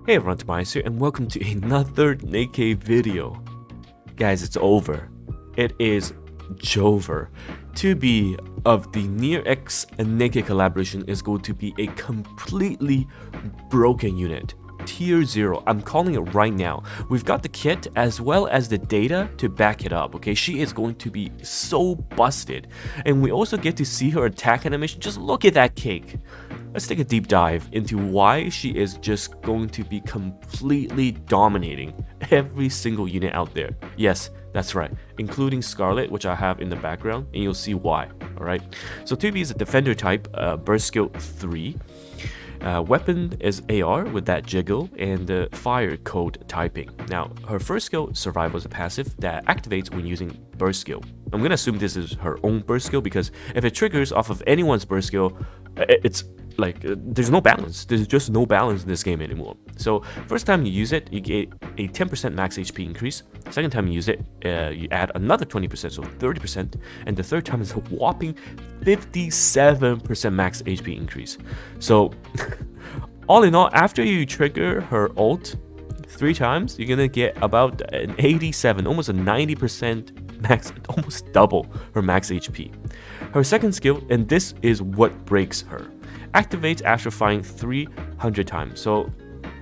Hey everyone, TimaeuSS here, and welcome to another NIKKE video. Guys, it's over. It is Jover. 2B of the NIRX and NIKKE collaboration is going to be a completely broken unit. Tier 0, I'm calling it right now. We've got the kit as well as the data to back it up, okay? She is going to be so busted. And we also get to see her attack animation. Just look at that cake. Let's take a deep dive into why she is just going to be completely dominating every single unit out there. Yes, that's right, including Scarlet, which I have in the background, and you'll see why, alright? So 2B is a defender type, burst skill 3. Weapon is AR with that jiggle and the fire code typing. Now, her first skill, survival, is a passive that activates when using burst skill. I'm gonna assume this is her own burst skill because if it triggers off of anyone's burst skill, it's like there's no balance. There's just no balance in this game anymore. So first time you use it, you get a 10% max HP increase. Second time you use it, you add another 20%, so 30%, and the third time is a whopping 57% max HP increase. So all in all, after you trigger her ult 3 times, you're gonna get about an 87, almost a 90% max, almost double her max HP. Her second skill, and this is what breaks her, activates after firing 300 times. So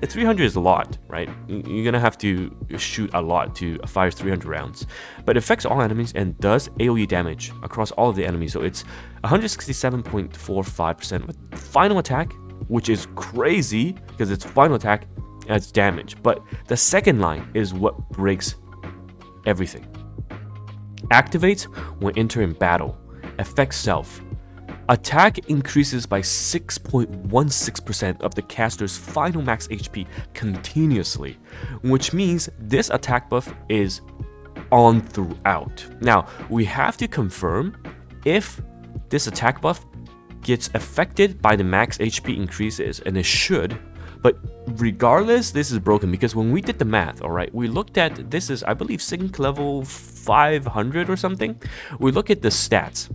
300 is a lot, right? You're gonna have to shoot a lot to fire 300 rounds. But it affects all enemies and does AoE damage across all of the enemies. So it's 167.45% with final attack, which is crazy because it's final attack as damage. But the second line is what breaks everything. Activates when entering battle. Affects self. Attack increases by 6.16% of the caster's final max HP continuously, which means this attack buff is on throughout. Now, we have to confirm if this attack buff gets affected by the max HP increases, and it should, but regardless, this is broken because when we did the math, alright, we looked at, this is, I believe, sync level 500 or something. We look at the stats.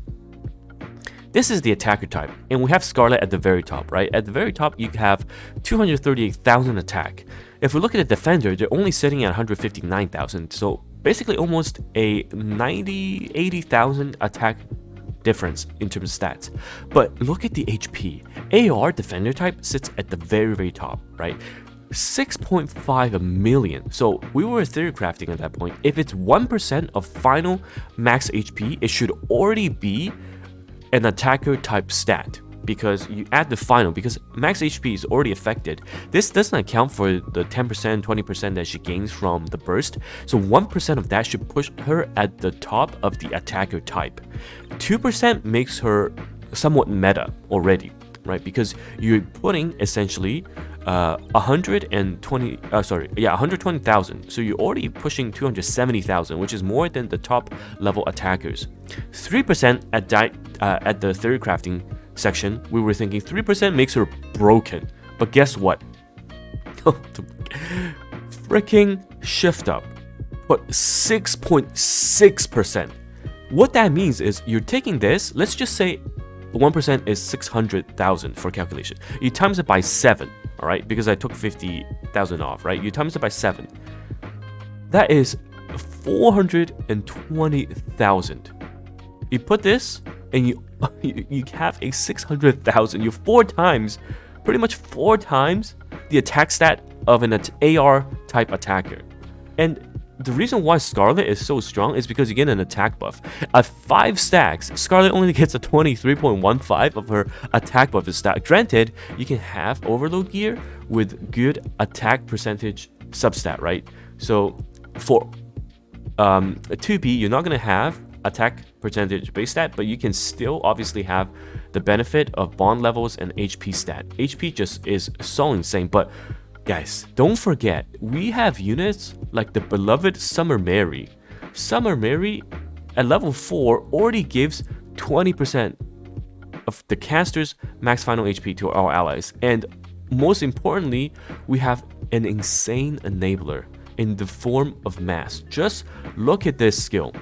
This is the attacker type, and we have Scarlet at the very top, right? At the very top, you have 238,000 attack. If we look at the defender, they're only sitting at 159,000, so basically almost a 80,000 attack difference in terms of stats. But look at the HP. AR defender type sits at the very top, right? 6.5 million. So we were theory crafting at that point. If it's 1% of final max HP, it should already be an attacker type stat because you add the final, because max HP is already affected. This doesn't account for the 10%, 20% that she gains from the burst. So 1% of that should push her at the top of the attacker type. 2% makes her somewhat meta already, right? Because you're putting essentially 120,000. So you're already pushing 270,000, which is more than the top level attackers. 3% at the theory crafting section, we were thinking 3% makes her broken. But guess what? Freaking shift up. Put 6.6%. What that means is you're taking this, let's just say 1% is 600,000 for calculation. You times it by 7. Alright, because I took 50,000 off, right? You times it by 7. That is 420,000. You put this, and you have a 600,000. You 4 times, pretty much 4 times the attack stat of an AR type attacker. And the reason why Scarlet is so strong is because you get an attack buff. At 5 stacks, Scarlet only gets a 23.15 of her attack buff stat. Granted, you can have overload gear with good attack percentage substat, right? So for 2B, you're not going to have attack percentage base stat, but you can still obviously have the benefit of bond levels and HP stat. HP just is so insane, but guys, don't forget, we have units like the beloved Summer Mary. Summer Mary at level 4 already gives 20% of the caster's max final HP to our allies. And most importantly, we have an insane enabler in the form of mass. Just look at this skill.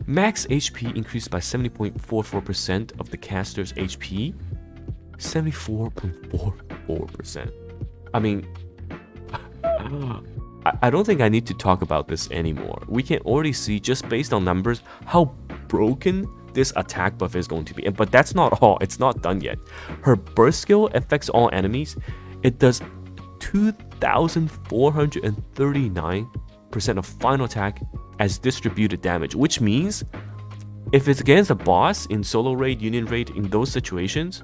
Max HP increased by 70.44% of the caster's HP. 74.44%. I mean, I don't think I need to talk about this anymore. We can already see, just based on numbers, how broken this attack buff is going to be. But that's not all. It's not done yet. Her burst skill affects all enemies. It does 2,439% of final attack as distributed damage, which means if it's against a boss in solo raid, union raid, in those situations,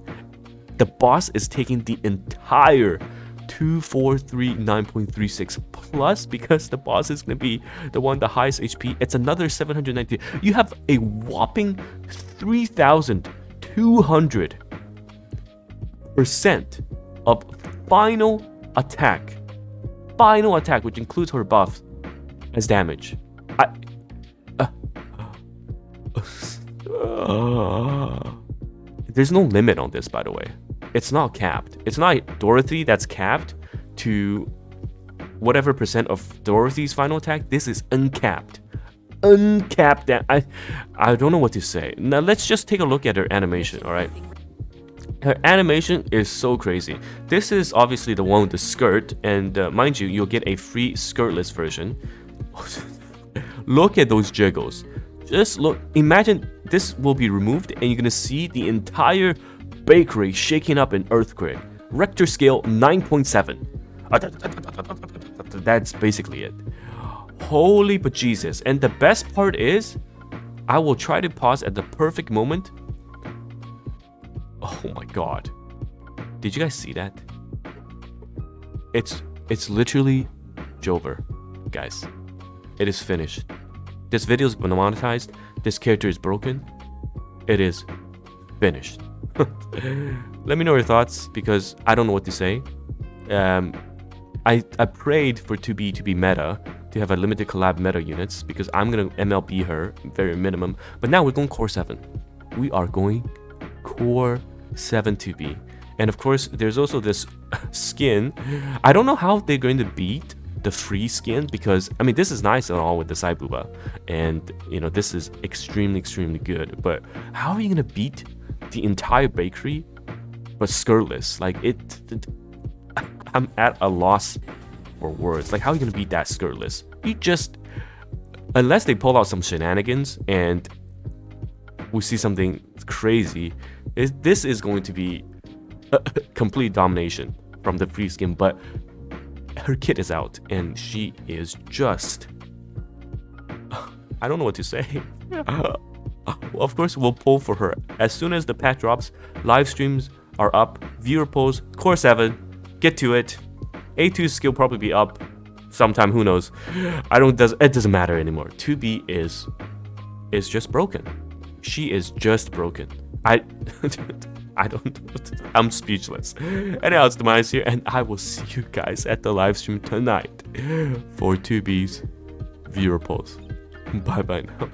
the boss is taking the entire 2439.36 plus, because the boss is going to be the one the highest HP. It's another 790. You have a whopping 3,200% of final attack, which includes her buffs, as damage. There's no limit on this, by the way. It's not capped. It's not Dorothy that's capped to whatever percent of Dorothy's final attack. This is uncapped. Uncapped. I don't know what to say. Now let's just take a look at her animation, alright? Her animation is so crazy. This is obviously the one with the skirt, and mind you, you'll get a free skirtless version. Look at those jiggles. Just look. Imagine this will be removed and you're gonna see the entire bakery shaking up in earthquake. Richter scale 9.7. That's basically it. Holy bejesus. And the best part is, I will try to pause at the perfect moment. Oh my god. Did you guys see that? It's literally Jover, guys. It is finished. This video is monetized. This character is broken. It is finished. Let me know your thoughts, because I don't know what to say. I prayed for 2B to be meta, to have a limited collab meta units, because I'm gonna MLB her very minimum. But now we're going core 7. We are going core 7 2B. And of course, there's also this skin. I don't know how they're going to beat the free skin, because I mean, this is nice and all with the Saibuba, and you know, this is extremely good, but how are you gonna beat the entire bakery but skirtless? Like I'm at a loss for words. Like, how are you gonna beat that skirtless? You just, unless they pull out some shenanigans and we see something crazy, this is going to be a complete domination from the free skin. But her kit is out and she is just, I don't know what to say. Well, of course we'll pull for her as soon as the patch drops. Live streams are up, viewer polls, core 7, get to it. A2 skill probably be up sometime, who knows. It doesn't matter anymore. 2B is just broken. She is just broken. I'm speechless. Anyhow, it's TimaeuSS here, and I will see you guys at the live stream tonight for 2B's viewer polls. Bye bye now.